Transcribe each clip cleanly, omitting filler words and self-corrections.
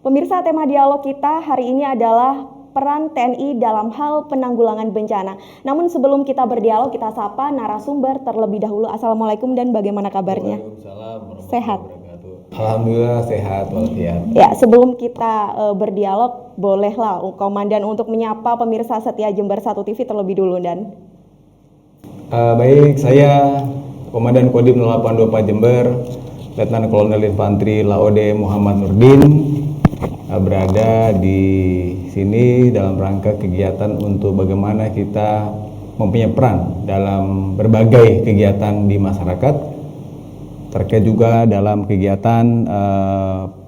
Pemirsa, tema dialog kita hari ini adalah peran TNI dalam hal penanggulangan bencana. Namun sebelum kita berdialog, kita sapa narasumber terlebih dahulu. Assalamualaikum dan bagaimana kabarnya? Waalaikumsalam warahmatullahi Sehat? wabarakatuh. Alhamdulillah sehat walafiat. Ya, sebelum kita berdialog, bolehlah Komandan untuk menyapa pemirsa setia Jember 1 TV terlebih dulu, Dan. Baik, saya Komandan Kodim 0824 Jember, Letnan Kolonel Infantri Laode Muhammad Nurdin, berada di sini dalam rangka kegiatan untuk bagaimana kita mempunyai peran dalam berbagai kegiatan di masyarakat, terkait juga dalam kegiatan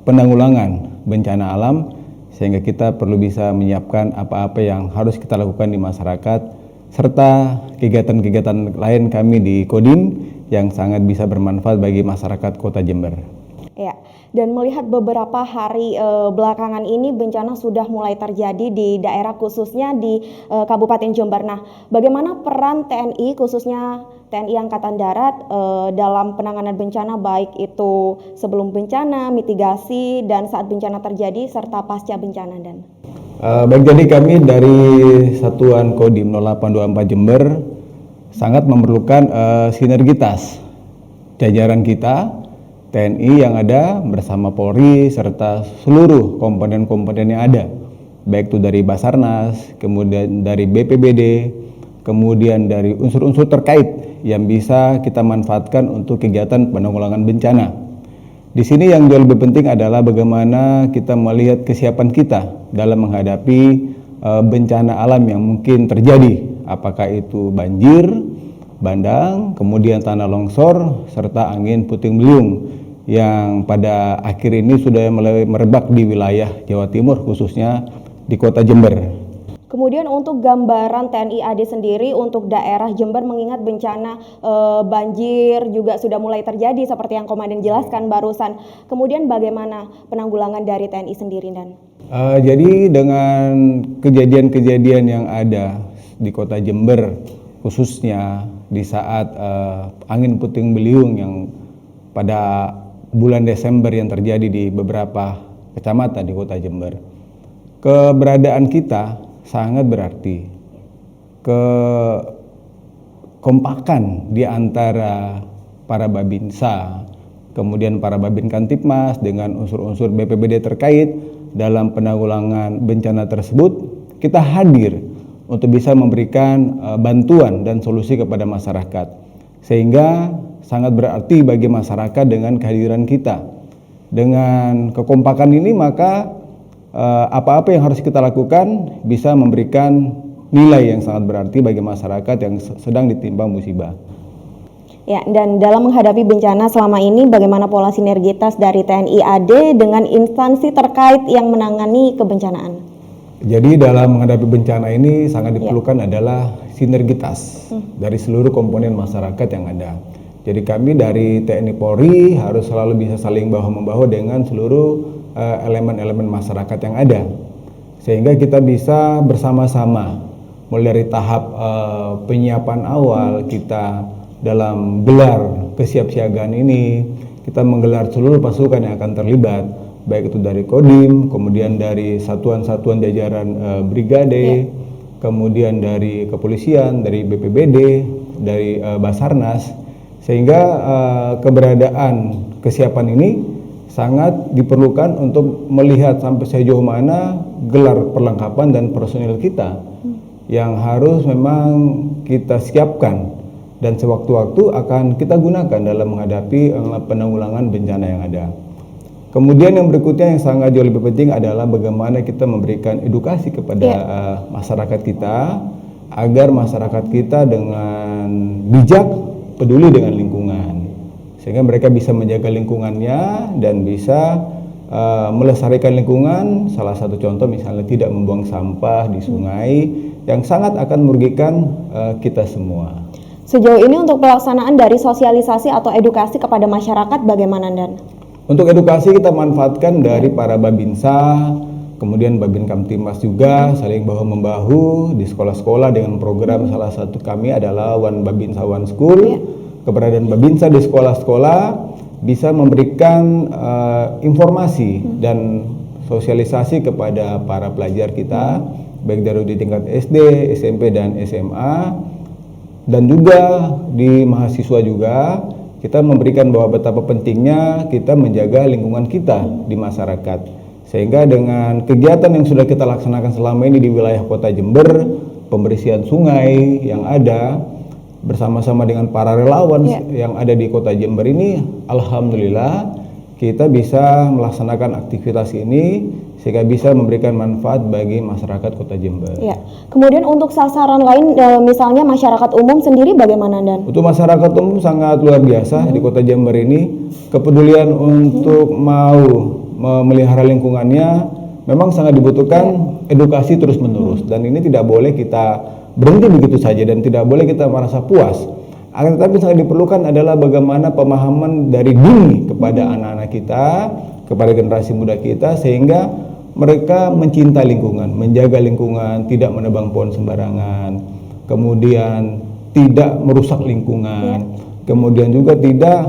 penanggulangan bencana alam, sehingga kita perlu bisa menyiapkan apa-apa yang harus kita lakukan di masyarakat, serta kegiatan-kegiatan lain kami di Kodim yang sangat bisa bermanfaat bagi masyarakat Kota Jember. Ya, dan melihat beberapa hari belakangan ini bencana sudah mulai terjadi di daerah khususnya di Kabupaten Jember. Nah, bagaimana peran TNI khususnya TNI Angkatan Darat dalam penanganan bencana, baik itu sebelum bencana, mitigasi, dan saat bencana terjadi serta pasca bencana, Dan? Baik, jadi kami dari Satuan Kodim 0824 Jember sangat memerlukan sinergitas jajaran kita TNI yang ada bersama Polri serta seluruh komponen-komponen yang ada, baik itu dari Basarnas, kemudian dari BPBD, kemudian dari unsur-unsur terkait yang bisa kita manfaatkan untuk kegiatan penanggulangan bencana. Di sini yang jauh lebih penting adalah bagaimana kita melihat kesiapan kita dalam menghadapi bencana alam yang mungkin terjadi, apakah itu banjir bandang, kemudian tanah longsor, serta angin puting beliung yang pada akhir ini sudah mulai merebak di wilayah Jawa Timur, khususnya di Kota Jember. Kemudian untuk gambaran TNI AD sendiri untuk daerah Jember, mengingat bencana banjir juga sudah mulai terjadi seperti yang Komandan jelaskan barusan. Kemudian bagaimana penanggulangan dari TNI sendiri, Dan? Jadi dengan kejadian-kejadian yang ada di Kota Jember, khususnya di saat angin puting beliung yang pada bulan Desember yang terjadi di beberapa kecamatan di Kota Jember, keberadaan kita sangat berarti. Kekompakan di antara para Babinsa, kemudian para Babin Kantipmas dengan unsur-unsur BPBD terkait dalam penanggulangan bencana tersebut, kita hadir untuk bisa memberikan bantuan dan solusi kepada masyarakat, sehingga sangat berarti bagi masyarakat dengan kehadiran kita. Dengan kekompakan ini maka apa-apa yang harus kita lakukan bisa memberikan nilai yang sangat berarti bagi masyarakat yang sedang ditimpa musibah. Ya, dan dalam menghadapi bencana selama ini bagaimana pola sinergitas dari TNI AD dengan instansi terkait yang menangani kebencanaan? Jadi dalam menghadapi bencana ini sangat diperlukan adalah sinergitas dari seluruh komponen masyarakat yang ada. Jadi kami dari TNI Polri harus selalu bisa saling bahu-membahu dengan seluruh elemen-elemen masyarakat yang ada, sehingga kita bisa bersama-sama mulai dari tahap penyiapan awal kita dalam gelar kesiapsiagaan ini, kita menggelar seluruh pasukan yang akan terlibat, baik itu dari Kodim, kemudian dari satuan-satuan jajaran brigade, kemudian dari kepolisian, dari BPBD, dari Basarnas, sehingga keberadaan kesiapan ini sangat diperlukan untuk melihat sampai sejauh mana gelar perlengkapan dan personil kita yang harus memang kita siapkan dan sewaktu-waktu akan kita gunakan dalam menghadapi penanggulangan bencana yang ada. Kemudian yang berikutnya yang sangat jauh lebih penting adalah bagaimana kita memberikan edukasi kepada masyarakat kita, agar masyarakat kita dengan bijak peduli dengan lingkungan, sehingga mereka bisa menjaga lingkungannya dan bisa melestarikan lingkungan. Salah satu contoh misalnya tidak membuang sampah di sungai yang sangat akan merugikan kita semua. Sejauh ini untuk pelaksanaan dari sosialisasi atau edukasi kepada masyarakat bagaimana, Dan? Untuk edukasi kita manfaatkan dari para Babinsa, kemudian Babin Kamtimas juga saling bahu-membahu di sekolah-sekolah dengan program salah satu kami adalah One Babinsa One School. Keberadaan Babinsa di sekolah-sekolah bisa memberikan informasi dan sosialisasi kepada para pelajar kita, baik dari di tingkat SD, SMP, dan SMA, dan juga di mahasiswa juga, kita memberikan bahwa betapa pentingnya kita menjaga lingkungan kita di masyarakat. Sehingga dengan kegiatan yang sudah kita laksanakan selama ini di wilayah Kota Jember, pembersihan sungai yang ada, bersama-sama dengan para relawan yang ada di Kota Jember ini, alhamdulillah kita bisa melaksanakan aktivitas ini sehingga bisa memberikan manfaat bagi masyarakat Kota Jember. Ya. Kemudian untuk sasaran lain, misalnya masyarakat umum sendiri bagaimana, Dan? Untuk masyarakat umum sangat luar biasa di Kota Jember ini, kepedulian untuk mau memelihara lingkungannya memang sangat dibutuhkan edukasi terus-menerus, dan ini tidak boleh kita berhenti begitu saja dan tidak boleh kita merasa puas. Akan tetapi sangat diperlukan adalah bagaimana pemahaman dari dini kepada anak-anak kita, kepada generasi muda kita, sehingga mereka mencinta lingkungan, menjaga lingkungan, tidak menebang pohon sembarangan, kemudian tidak merusak lingkungan, kemudian juga tidak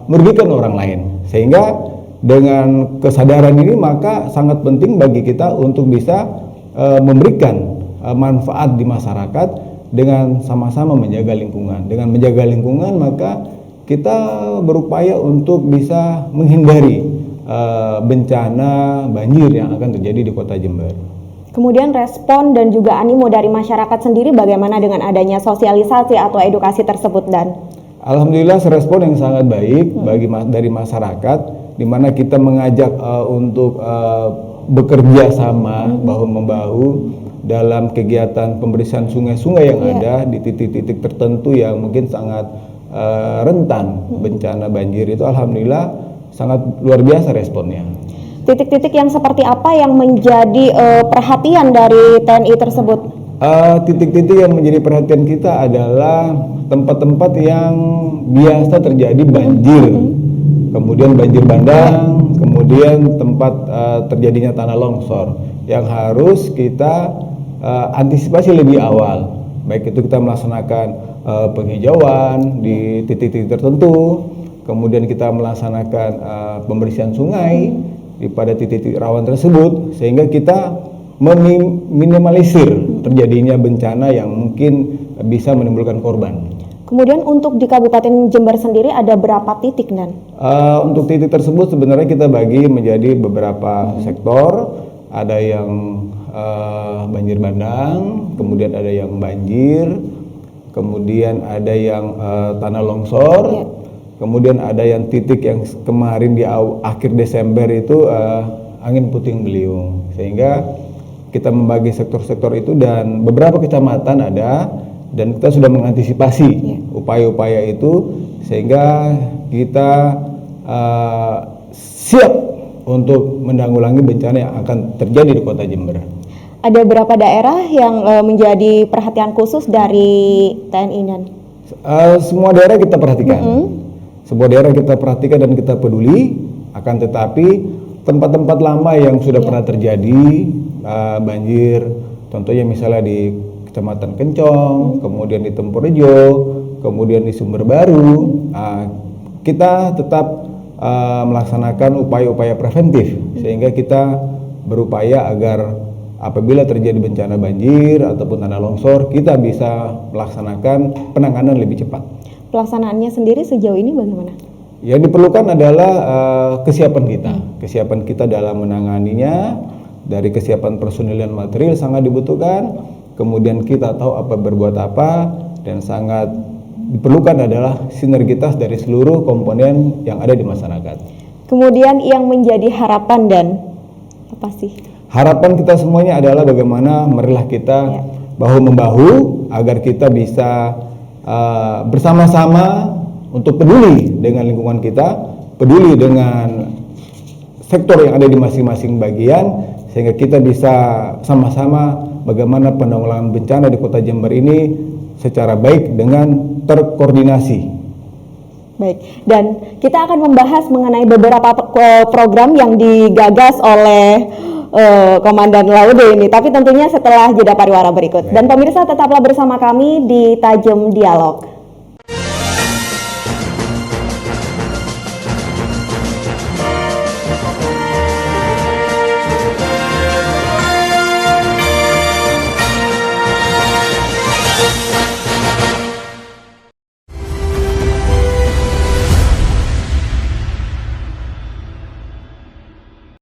merugikan orang lain. Sehingga dengan kesadaran ini maka sangat penting bagi kita untuk bisa memberikan manfaat di masyarakat dengan sama-sama menjaga lingkungan. Dengan menjaga lingkungan maka kita berupaya untuk bisa menghindari bencana banjir yang akan terjadi di Kota Jember. Kemudian respon dan juga animo dari masyarakat sendiri bagaimana dengan adanya sosialisasi atau edukasi tersebut, Dan? Alhamdulillah respon yang sangat baik dari masyarakat, di mana kita mengajak untuk bekerja sama bahu-membahu dalam kegiatan pembersihan sungai-sungai yang ada di titik-titik tertentu yang mungkin sangat rentan bencana banjir itu. Alhamdulillah sangat luar biasa responnya. Titik-titik yang seperti apa yang menjadi perhatian dari TNI tersebut? Titik-titik yang menjadi perhatian kita adalah tempat-tempat yang biasa terjadi banjir, kemudian banjir bandang, kemudian tempat terjadinya tanah longsor yang harus kita antisipasi lebih awal. Baik itu kita melaksanakan penghijauan di titik-titik tertentu, kemudian kita melaksanakan pembersihan sungai pada titik-titik rawan tersebut, sehingga kita meminimalisir terjadinya bencana yang mungkin bisa menimbulkan korban. Kemudian untuk di Kabupaten Jember sendiri ada berapa titik, Dan? Untuk titik tersebut sebenarnya kita bagi menjadi beberapa sektor. Ada yang banjir bandang, kemudian ada yang banjir, kemudian ada yang tanah longsor, kemudian ada yang titik yang kemarin di akhir Desember itu angin puting beliung. Sehingga kita membagi sektor-sektor itu dan beberapa kecamatan ada, dan kita sudah mengantisipasi upaya-upaya itu sehingga kita siap untuk menanggulangi bencana yang akan terjadi di Kota Jember. Ada berapa daerah yang menjadi perhatian khusus dari TNI, Dan? Semua daerah kita perhatikan. Semua daerah kita perhatikan dan kita peduli. Akan tetapi tempat-tempat lama yang sudah pernah terjadi banjir, contohnya misalnya di Kecamatan Kencong, kemudian di Tempurjo, kemudian di Sumber Baru, kita tetap melaksanakan upaya-upaya preventif sehingga kita berupaya agar apabila terjadi bencana banjir ataupun tanah longsor kita bisa melaksanakan penanganan lebih cepat. Pelaksanaannya sendiri sejauh ini bagaimana? Yang diperlukan adalah kesiapan kita dalam menanganinya. Dari kesiapan personil dan material sangat dibutuhkan, kemudian kita tahu apa berbuat apa, dan sangat diperlukan adalah sinergitas dari seluruh komponen yang ada di masyarakat. Kemudian yang menjadi harapan, Dan, apa sih? Harapan kita semuanya adalah bagaimana marilah kita bahu-membahu agar kita bisa bersama-sama untuk peduli dengan lingkungan kita, peduli dengan sektor yang ada di masing-masing bagian, sehingga kita bisa sama-sama bagaimana penanggulangan bencana di Kota Jember ini secara baik dengan terkoordinasi. Baik, dan kita akan membahas mengenai beberapa program yang digagas oleh Komandan Laude ini, tapi tentunya setelah jeda pariwara berikut. Dan pemirsa tetaplah bersama kami di Tajam Dialog.